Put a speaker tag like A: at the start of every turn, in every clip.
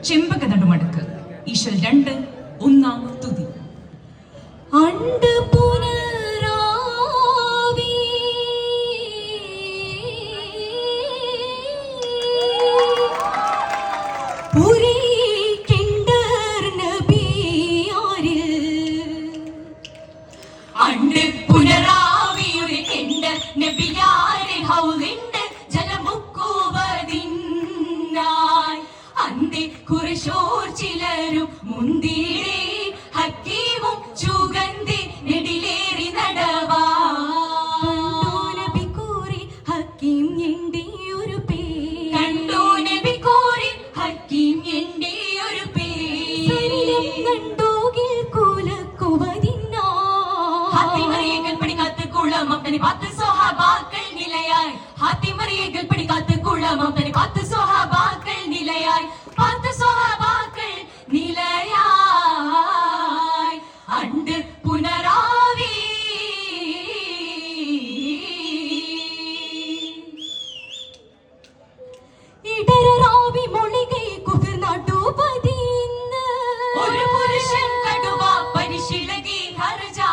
A: ചെമ്പക നടുമടക്ക് ഈശ്വൽ 2 1 തുതി.
B: അണ്ട് പുനരാവിയുടെ കെണ്ട് നബിയാരെ ഹൗലിണ്ട് ജലമുക്കുവതിന്നായി അന്തി കുറശോർ ചിലരും മുന്തിരേ ഹക്കീമും ചുഗന്ധി നെടിലേറി നടവാ നബി കൂറി ഹക്കീം എണ്ടിയൊരു പേ കണ്ടു നബി കൂറി ഹക്കീം എണ്ടിയൊരു പേ കണ്ടോകിൽ കൂലക്കുവതിന്നാ ഹാത്തിമറിയകൾ പടികാത്ത് കുളമപ്പനെ പാത്ത് സ്വഹാബാക്കൾ നിലയായി ഹാത്തിമറിയകൾ പടികാത്ത് കുളമപ്പനെ പാത്ത് സ്വഹാബാക്കൾ നിലയായി പാത്ത് സ്വഹാബാക്കൾ നിലയായി അണ്ട് പുനരാവി ഇടരാവി മൊളികൈ കുഫിർനാട്ടുപതിന്ന് ഒരു പുരുഷൻ കടുവ പരിശീലകി ഹർജാ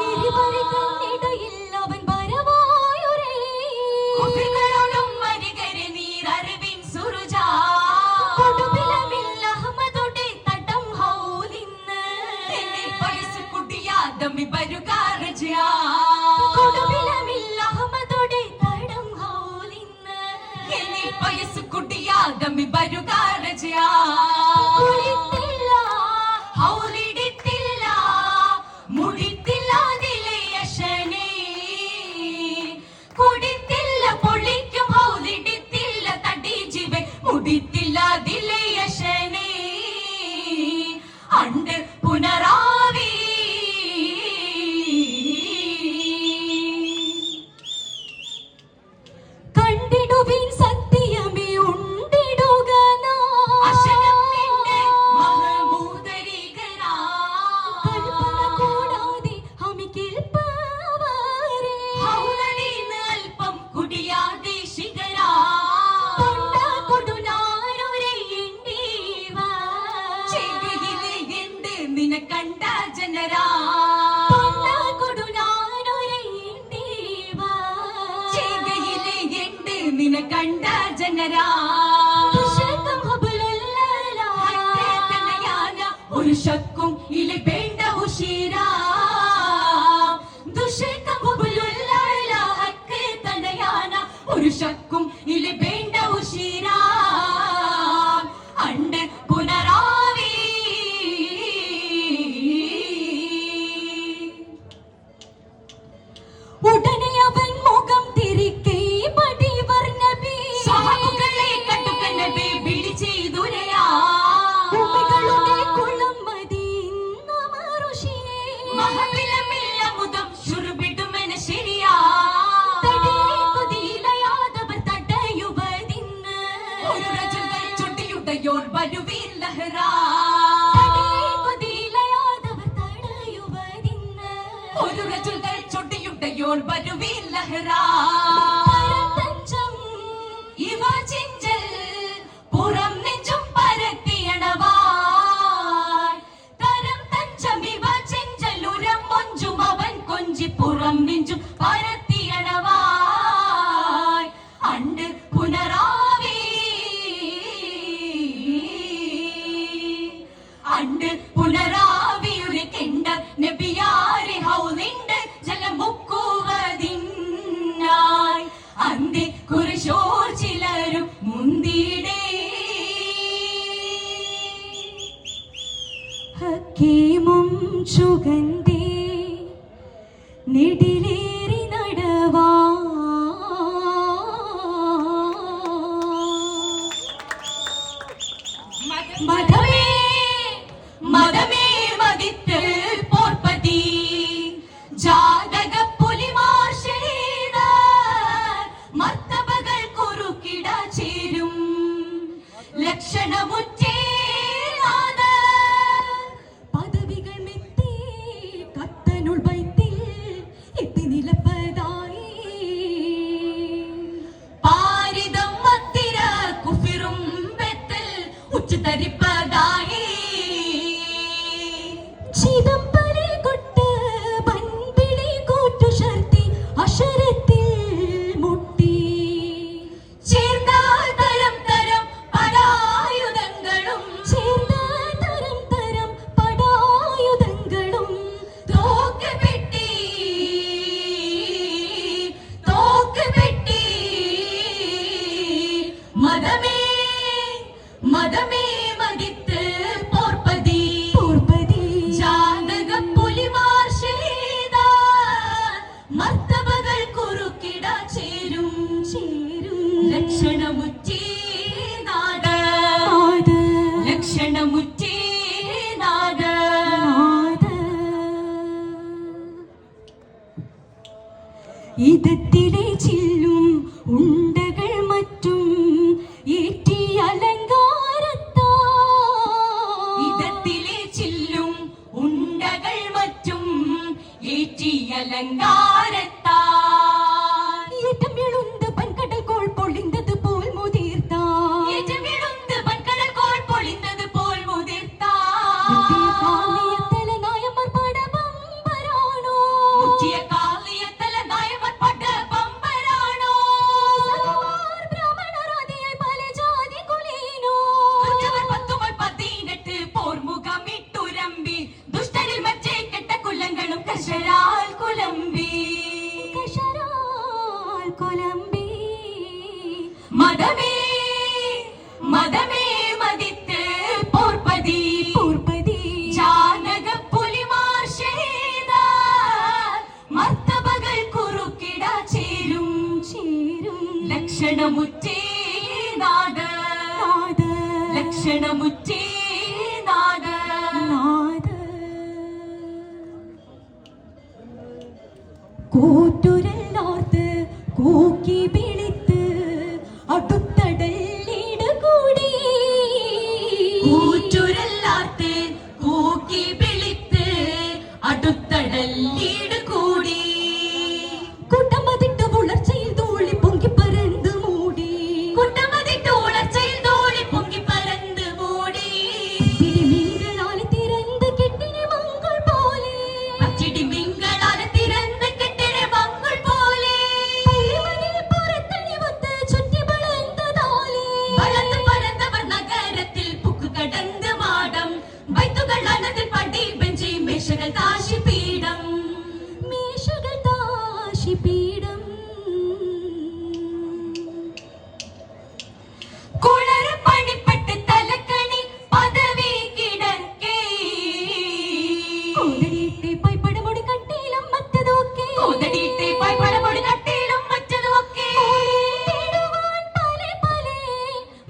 B: ഇരുവരുകൾക്കിടയിൽ അവൻ വരവായൊരേ കുഫിർകളോടും മരികരെ നീരറിവിൻ സുറുജാ കൊടുവിലമിൽ അഹമ്മദോടെ തടം ഹൗലിന്ന് എന്നെ പയസ് കുടിയാദമി വരുകാരജാ കൊടുവിലമിൽ അഹമ്മദോടെ തടം ഹൗലിന്ന് എന്നെ പയസ് കുടിയാദമി വരുകാരജാ കുളിത്തില്ല ഹൗലിടിത്തില്ല മുടിത്തില്ല ദിലയശനേ കുടിത്തില്ല പൊളിക്കും ഹൗലിടിത്തില്ല തടി ജീവൻ മുടിത്തില്ല ദിലയശനേ അണ്ട് പുനരാവി കണ്ടിടുവിൻ സത്യമേ ഉണ്ടിടുക അശനത്തിന്റെ മഹമൂദരികരാ കൽപ്പന കൂടാതെ ഹമിക്കിൽപ്പവരേ ഹൗലടിന്ന് അല്പം കുടിയാതെ ശിഖരാ തൊണ്ട കൊടുനാരൊരേ എണ്ടീവ ചെവിയിലെ എന്ത് നിന കണ്ട ജനരാ തൊണ്ട കൊടുനാരൊരേ എണ്ടീവ ചെവിയിലെ എന്ത് നിന കണ്ട ജനരാ ഒരു ശക്കും ഇലെ വേണ്ട ഉശീരാ ദുഷക്കമുള്ള ഒരു ശക്കും ഇലെ വേണ്ട ഉശീരാ അണ്ട് പുനരാവി ഉടനെ അവൻ മുഖം തിരിക്കേ പടിവർ നബി സഹബുകളെ കണ്ടുക നബി വിളി ചെയ്തുരയാ ഭൂമികളുടെ കുളം മദീന മറുഷിയേ മഹബിലമില്ല മുതം ശുർബിടുമെന ശരിയാ തടിയെ കുതിലയാദവർ തടയുവതിന്ന് ഒരു രജുകൾ ചൊട്ടിയുടയോർ വരുവീൻ ലഹ്റാ തടിയെ കുതിലയാദവർ തടയുവതിന്ന് ഒരു രജുകൾ ചൊട്ടിയുടയോർ വരുവീൻ ലഹ്റാ തഞ്ചം ഇവ ചിഞ്ചൽ പുറം നെഞ്ചും പരത്തിയണവാൻ തരം തഞ്ചം ഇവ ചിഞ്ചലുരം മൊഞ്ചും അവൻ കൊഞ്ചി പുറം നെഞ്ചും പരത്തിയണവാൻ അണ്ട് പുനരാവി അണ്ട് പുനരാവിയുടെ കെണ്ട നബിയാരെ ഹൗലിണ്ട് ജലമുക്കുവതിന്നായി അന്തി കുറശോർ ചിലരും മുന്തിടേ ഹക്കീമും ചുഗന്ധി നെടിലേറി നടവാ മതമേ മതമേ മതിത്ത് പോർപ്പതി ജാതക പുലിമാർ ഷഹീദ മർത്തബകൾ കുറുക്കിട ചേരും ലക്ഷണമുറ്റേ പദവികൾ മെത്തി കത്തനുൾ വൈത്തിൽ എത്തി നിലപ്പതായി പാരിതം മത്തിര കുഫിറും വെത്തൽ ഉച്ച പൊട്ടിച്ചു തരിപ്പതായി
C: ചിദംബരെ കൊട്ട് പൻപിളി കൂട്ടു ശർത്തി അക്ഷരത്തിൽ മുട്ടി
B: ചേർന്നാൽ തരം തരം പടായുധങ്ങളും
C: ചേർന്നാൽ തരം തരം പടായുധങ്ങളും
B: തോക്ക് പെട്ടി മതമേ മതമേ മതിത്ത് പോർപ്പതി ജാനക പുലിമാർ ഷഹീദ മർത്തബകൾ കുറുക്കിട ചേരും ലക്ഷണമുറ്റി നാട് ലക്ഷണമുറ്റി നാട്
C: ഇതത്തിലെ ചില്ലും ഉണ്ടകൾ മറ്റും ഏറ്റി അലങ്കാരത്താ
B: ഇതത്തിലെ ചില്ലും ഉണ്ടകൾ മറ്റും ഏറ്റി അലങ്കാരത്താ
C: ഏറ്റം എഴുந்து പൻകടൽ കോൾ പൊളിന്തത് പോൽ മുതിർത്താ
B: ഏറ്റം എഴുந்து പൻകടൽ കോൾ പൊളിന്തത് പോൽ മുതിർത്താ
C: കാളിയത്തല നായമ്മർ പട പമ്പരാണോ
B: മുറ്റിയ കാളിയത്തല നായമ്മർ പട പമ്പരാണോ
C: സകവാർ ബ്രാഹ്മണരാദിയായി പല ജാതി കുലീനോ
B: കുറ്റവർ 18 പോർമുഖമിട്ടുരമ്പി ദുഷ്ടരിൽ മറ്റേ കെട്ട കുലങ്ങളും കശരാൽ കുലമ്പി
C: കൊലമ്പി
B: മതമേ മതമേ മതിത്ത് പോർപ്പതി ജാനക പുലിമാർ ഷഹീദ മർത്തബകൾ കുറുക്കിട ചേരും ലക്ഷണമുറ്റി നാട് ലക്ഷണമുറ്റി നാട്
C: കൂറ്റുരല്ലാർത്ത് കൂക്കി വിളിത്ത് അടുത്തടല്ലിട കൂടി
B: കൂറ്റുരല്ലാർത്ത് കൂക്കി വിളിത്ത് അടുത്തടല്ലീട് കൂടി
C: കുട്ടമതിട്ട് പുലർച്ചയിൽ തൂളി പൊങ്കി പരந்து മൂടി
B: കുട്ടമതിട്ട് ഉളർച്ചയിൽ തോളി പൊങ്കി പരന്ന് മൂടി
C: പിടിമീൻകളാലെ തിരந்து കെട്ടിനെ മങ്കൾ പോലെ
B: പച്ചിടി മിങ്കളാലെ തിരന്ന് കെട്ടിട മങ്ങൾ പോലെ
C: പള്ളിമണിൽ പുറത്തണിവത്ത് ചുറ്റി വളർന്നതാലേ
B: വളർന്ന് പരന്നവർ നഗരത്തിൽ പുക്ക് കടന്ന് മാടം വൈത്തുകൾ അനതിൽ പടി ബെഞ്ചി മേശകൾ താശി പീഠം
C: മേശകൾ താശി പീഠം
B: കുളറ് പണിപ്പെട്ട് തലക്കണി പദവി കിടക്കേ
C: കോതടിയിട്ടെ പൈപ്പടമൊടി കട്ടിയിലും മറ്റതൊക്കെ
B: കോതടിയിട്ടെ പൈപ്പടമൊടി കട്ടിയിലും മറ്റതുമൊക്കെ
C: തേടുവാൻ പല പല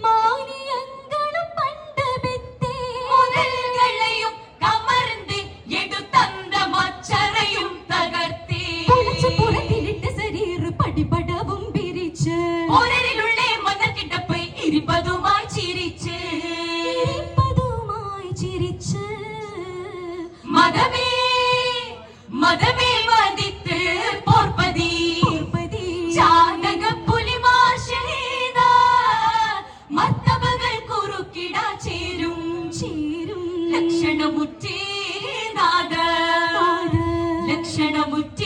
C: മാനിയങ്ങളും പണ്ട് ബെത്തേ
B: മുതൽകളെയും കമർന്ന് എടുത്തந்த മച്ചറയും തകർത്തേ
C: പൊളിച്ച് പുറത്തിലിട്ട് ശരീർ പടിപടവും പിരിച്ച്
B: ഒരരിലുള്ളേ മണക്കിട്ടപ്പ് ഇരുപതുമായി ചിരിച്ച്
C: പതുമായി ചിരിച്ച്
B: മതമേ മതമേ മതിത്ത് പോർപ്പതി ജാനക പുലിമാർ ഷഹീദ മർത്തബകൾ കുറുക്കിട ചേരും ലക്ഷണമുറ്റി നാട് ലക്ഷണമുറ്റി